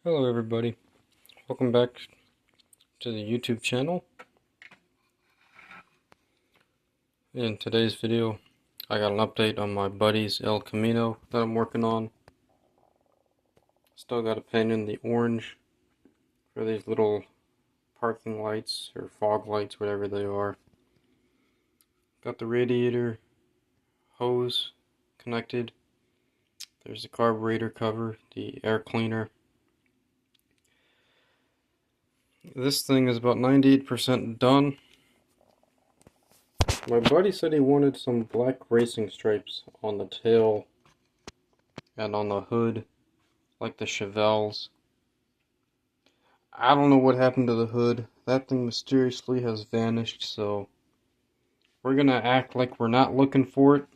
Hello everybody, welcome back to the YouTube channel. In today's video I got an update on my buddy's El Camino that I'm working on. Still got to paint in the orange for these little parking lights or fog lights, whatever they are. Got the radiator hose connected. There's the carburetor cover, the air cleaner. This thing is about 98% done. My buddy said he wanted some black racing stripes on the tail and on the hood, like the Chevelles. I don't know what happened to the hood. That thing mysteriously has vanished, so we're gonna act like we're not looking for it,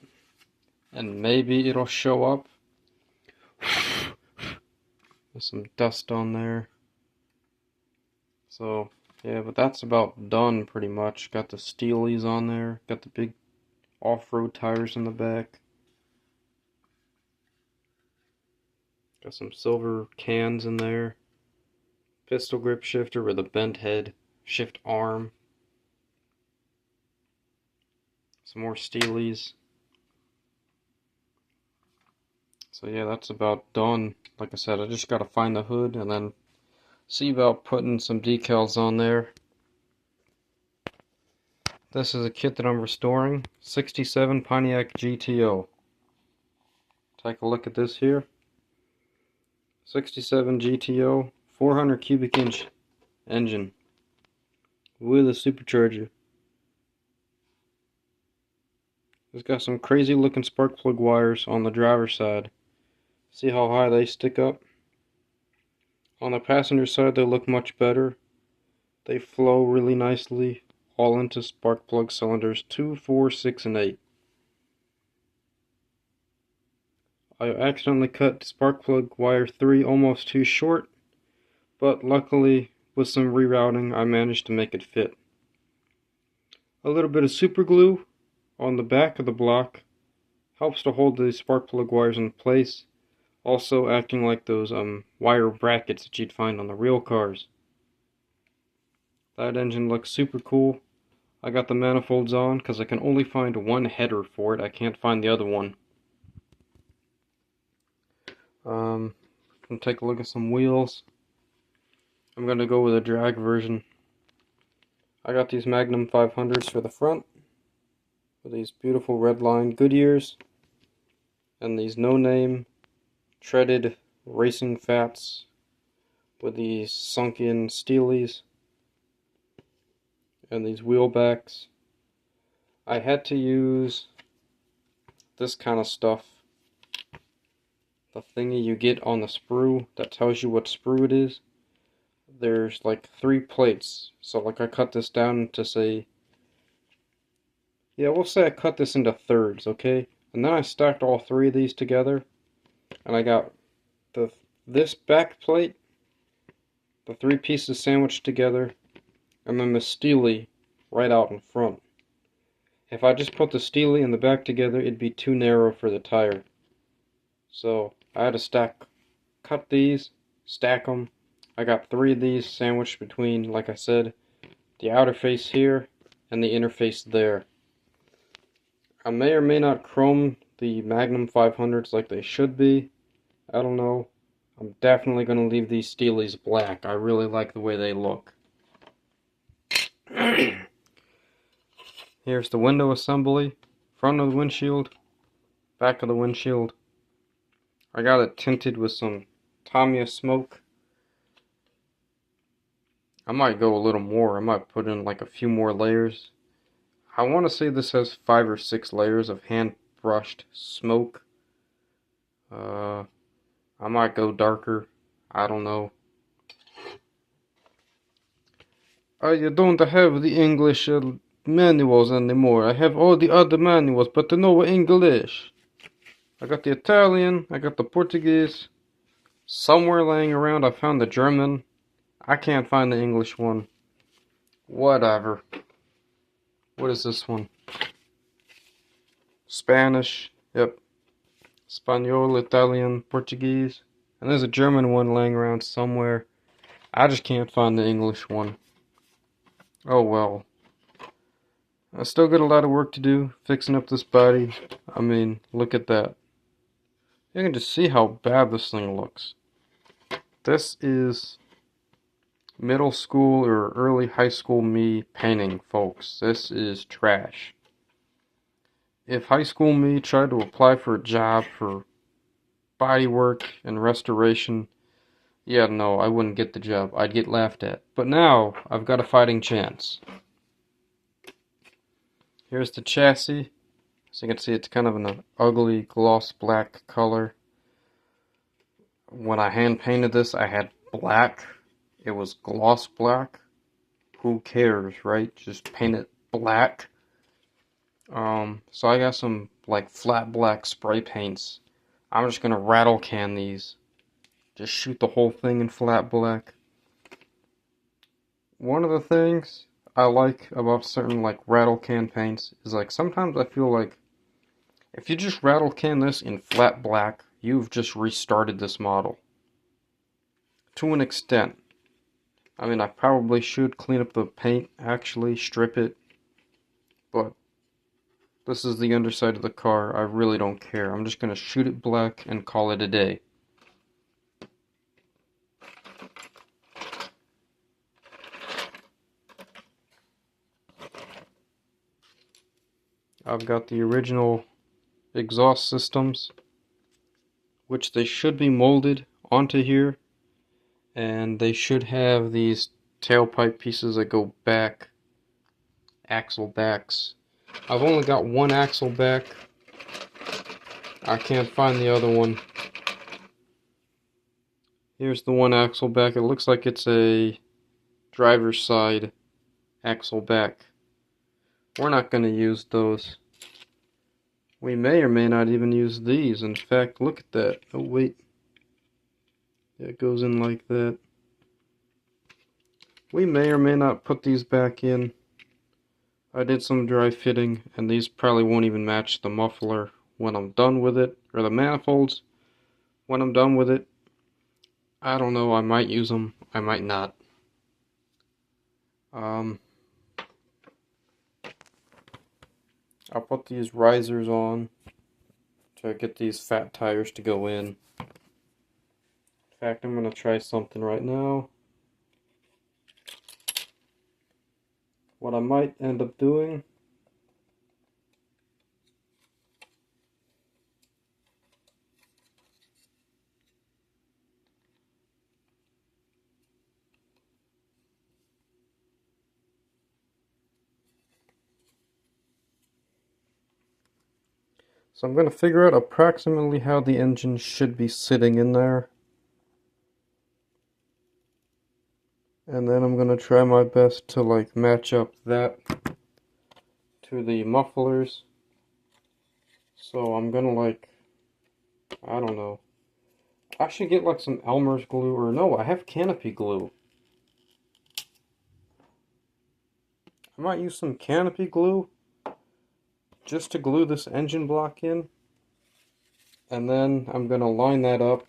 and maybe it'll show up. There's some dust on there. So, yeah, but that's about done pretty much. Got the steelies on there. Got the big off-road tires in the back. Got some silver cans in there. Pistol grip shifter with a bent head. Shift arm. Some more steelies. So yeah, that's about done. Like I said, I just gotta find the hood and then see about putting some decals on there. This is a kit that I'm restoring. 67 Pontiac GTO. Take a look at this here. 67 GTO, 400 cubic inch engine with a supercharger. It's got some crazy looking spark plug wires on the driver's side. See how high they stick up? On the passenger side they look much better. They flow really nicely, all into spark plug cylinders 2, 4, 6, and 8. I accidentally cut spark plug wire 3 almost too short, but luckily with some rerouting I managed to make it fit. A little bit of super glue on the back of the block helps to hold the spark plug wires in place, also acting like those wire brackets that you'd find on the real cars. That engine looks super cool. I got the manifolds on because I can only find one header for it. I can't find the other one. I'm gonna take a look at some wheels. I'm gonna go with a drag version. I got these Magnum 500s for the front with these beautiful red line Goodyears and these no-name treaded racing fats with these sunk-in steelies and these wheel backs. I had to use this kind of stuff. The thingy you get on the sprue that tells you what sprue it is. There's like 3 plates. So like I cut this down to say, yeah, we'll say I cut this into thirds, okay? And then I stacked all 3 of these together. And I got this back plate, the 3 pieces sandwiched together, and then the steely right out in front. If I just put the steely and the back together, it'd be too narrow for the tire. So I had to cut these, stack them. I got 3 of these sandwiched between, like I said, the outer face here and the inner face there. I may or may not chrome the Magnum 500s like they should be. I don't know. I'm definitely going to leave these steelies black. I really like the way they look. Here's the window assembly. Front of the windshield. Back of the windshield. I got it tinted with some Tamiya smoke. I might go a little more. I might put in like a few more layers. I want to say this has 5 or 6 layers of hand brushed smoke. I might go darker. I don't know. I don't have the English manuals anymore. I have all the other manuals, but no English. I got the Italian, I got the Portuguese. Somewhere laying around I found the German. I can't find the English one. Whatever. What is this one? Spanish. Yep. Espanol, Italian, Portuguese. And there's a German one laying around somewhere. I just can't find the English one. Oh well. I still got a lot of work to do fixing up this body. I mean, look at that. You can just see how bad this thing looks. This is middle school or early high school me painting, folks. This is trash. If high school me tried to apply for a job for body work and restoration, yeah, no, I wouldn't get the job. I'd get laughed at. But now, I've got a fighting chance. Here's the chassis. As you can see, it's kind of an ugly gloss black color. When I hand painted this, I had black. It was gloss black. Who cares, right? Just paint it black. So I got some like flat black spray paints. I'm just gonna rattle can these. Just shoot the whole thing in flat black. One of the things I like about certain like rattle can paints is like sometimes I feel like if you just rattle can this in flat black, you've just restarted this model. To an extent. I mean, I probably should clean up the paint, actually strip it, but this is the underside of the car. I really don't care. I'm just gonna shoot it black and call it a day. I've got the original exhaust systems, which they should be molded onto here, and they should have these tailpipe pieces that go back, axle backs. I've only got one axle back. I can't find the other one. Here's the one axle back. It looks like it's a driver's side axle back. We're not going to use those. We may or may not even use these. In fact, look at that. Oh, wait. It goes in like that. We may or may not put these back in. I did some dry fitting, and these probably won't even match the muffler when I'm done with it, or the manifolds when I'm done with it. I don't know, I might use them, I might not. I'll put these risers on to get these fat tires to go in. In fact, I'm going to try something right now. What I might end up doing so I'm going to figure out approximately how the engine should be sitting in there. And then I'm going to try my best to like match up that to the mufflers. So I'm going to like, I don't know. I should get like some Elmer's glue, or no, I have canopy glue. I might use some canopy glue just to glue this engine block in, and then I'm going to line that up.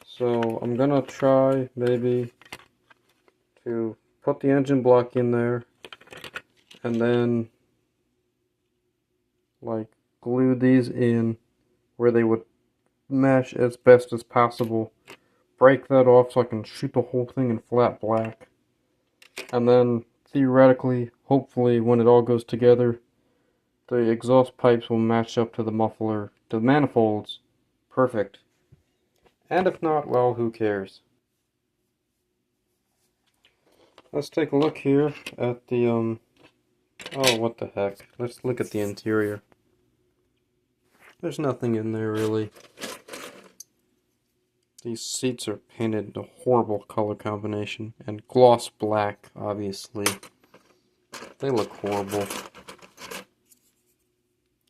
So I'm going to try maybe to put the engine block in there and then like glue these in where they would match as best as possible. Break that off so I can shoot the whole thing in flat black. And then theoretically, hopefully, when it all goes together, the exhaust pipes will match up to the muffler, to the manifolds. Perfect. And if not, well, who cares? Let's take a look here at the, oh, what the heck. Let's look at the interior. There's nothing in there, really. These seats are painted a horrible color combination, and gloss black, obviously. They look horrible.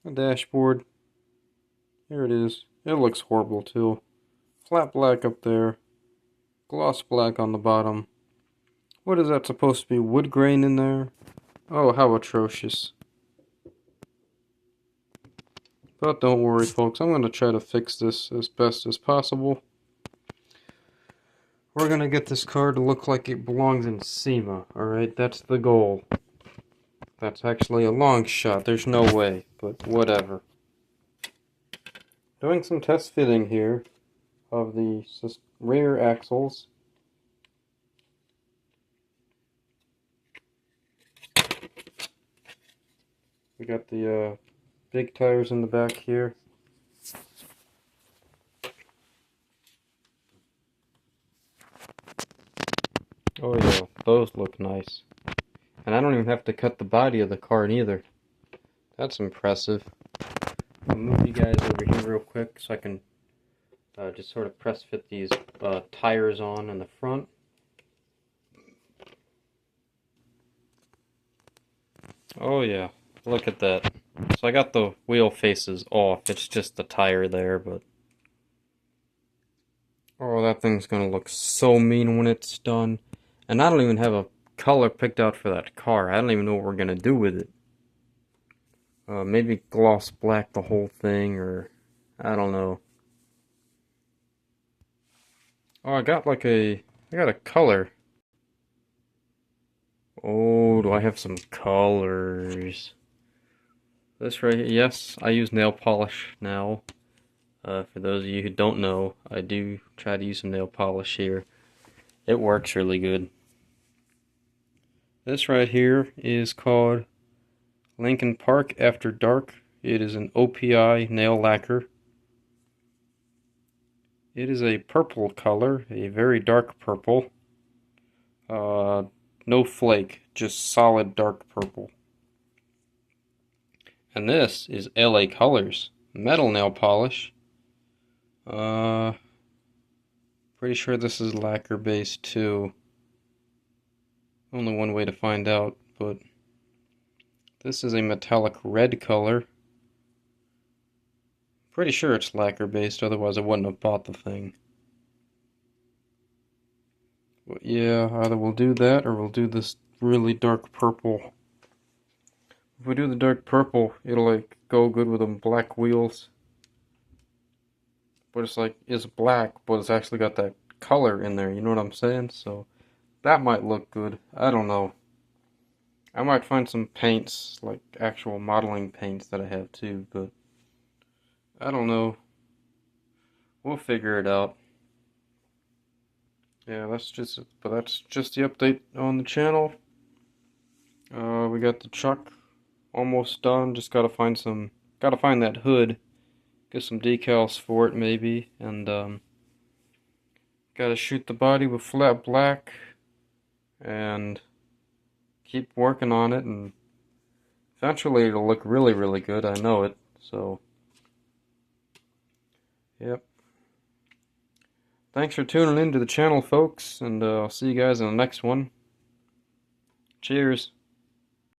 A dashboard. Here it is. It looks horrible, too. Flat black up there. Gloss black on the bottom. What is that supposed to be? Wood grain in there? Oh, how atrocious. But don't worry, folks. I'm going to try to fix this as best as possible. We're going to get this car to look like it belongs in SEMA. Alright, that's the goal. That's actually a long shot. There's no way, but whatever. Doing some test fitting here of the rear axles. We got the big tires in the back here. Oh yeah, those look nice. And I don't even have to cut the body of the car either. That's impressive. I'll move you guys over here real quick so I can just sort of press fit these tires on in the front. Oh yeah, look at that. So I got the wheel faces off. It's just the tire there, but oh, that thing's gonna look so mean when it's done. And I don't even have a color picked out for that car. I don't even know what we're gonna do with it. Maybe gloss black the whole thing, or I don't know. Oh, I got a color. Oh, do I have some colors? This right here, yes, I use nail polish now. For those of you who don't know, I do try to use some nail polish here. It works really good. This right here is called Lincoln Park After Dark. It is an OPI nail lacquer. It is a purple color, a very dark purple. No flake, just solid dark purple. And this is LA Colors metal nail polish. Pretty sure this is lacquer based too. Only one way to find out, but this is a metallic red color. Pretty sure it's lacquer based, otherwise I wouldn't have bought the thing. But yeah, either we'll do that or we'll do this really dark purple. If we do the dark purple, it'll like go good with them black wheels. But it's black, but it's actually got that color in there, you know what I'm saying? So that might look good. I don't know. I might find some paints, like actual modeling paints that I have too, but I don't know. We'll figure it out. Yeah, that's just the update on the channel. We got the truck almost done. Just gotta find that hood, get some decals for it maybe, and gotta shoot the body with flat black, and keep working on it, and eventually it'll look really, really good. I know it. So, yep. Thanks for tuning in to the channel, folks, and I'll see you guys in the next one. Cheers.